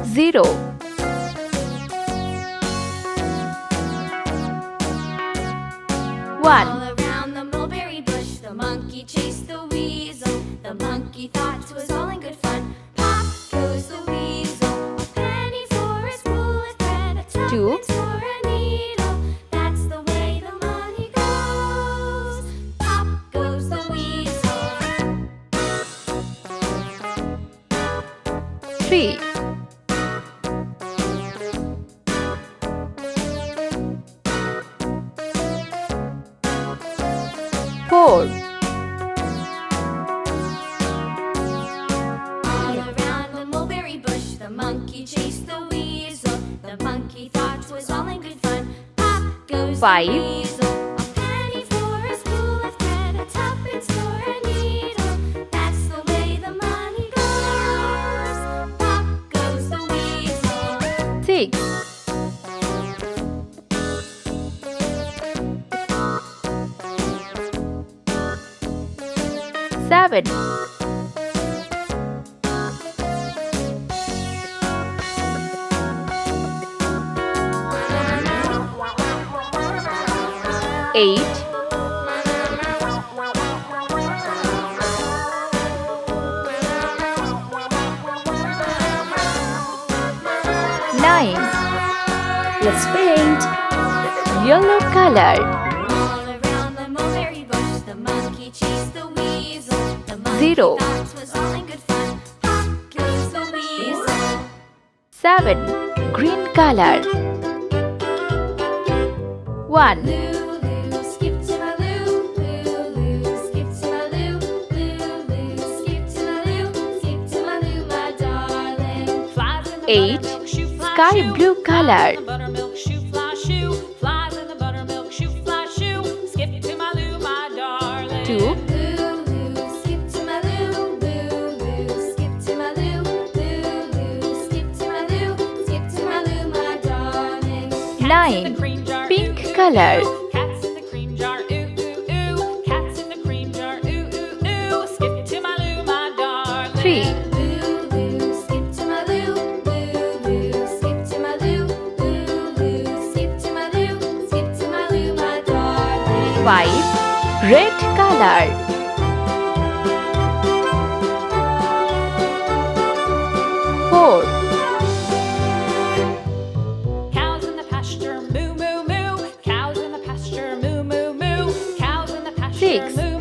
Zero. One. All around the mulberry bush, the monkey chased the weasel. The monkey thought it was all in good fun. Pop goes the weasel. A penny for a spool of thread, a Two. tuppence for a needle. That's the way the money goes. Pop goes the weasel. Three. Four. All around the mulberry bush, the monkey chased the weasel. The monkey thought it was all in good fun. Pop goes Five. the weasel. A penny for a spool of thread, a tuppence for a needle. That's the way the money goes. Pop goes the weasel. Six. Seven. Eight. Nine. Let's paint. Yellow color. All around the mulberry bush, the monkey chased the weasel. The monkey Zero. thought it was all in good fun. Pop goes the weasel. Seven. Green color. One. Lulu, skip to my Lou. Lulu, skip to my Lou. Lulu, skip to my Lou. Skip to my Lou, my darling. Flies in the Eight. buttermilk shoe, fly Sky shoe. blue color. Flies in the buttermilk shoe, fly shoe. Flies in the buttermilk shoe, fly shoe. Skip to my Lou, my darling. Two. Lulu, skip to my Lou. Lulu, skip to my Lou. Lulu, skip to my Lou. Skip to my Lou, my darling. Nine. The cream jar, Pink ooh, ooh, color. ooh. Cats in the cream jar, ooh, ooh, ooh. Cats in the cream jar, ooh, ooh, ooh. Skip to my Lou, my darling. Three. Lulu, skip to my Lou. Lulu, skip to my Lou. Lulu, skip to my Lou. Skip to my Lou, my darling. Five. Red color. Four. Cows in the pasture, moo, moo, moo. Cows in the pasture, moo, moo, moo. Cows in the pasture, Six. moo,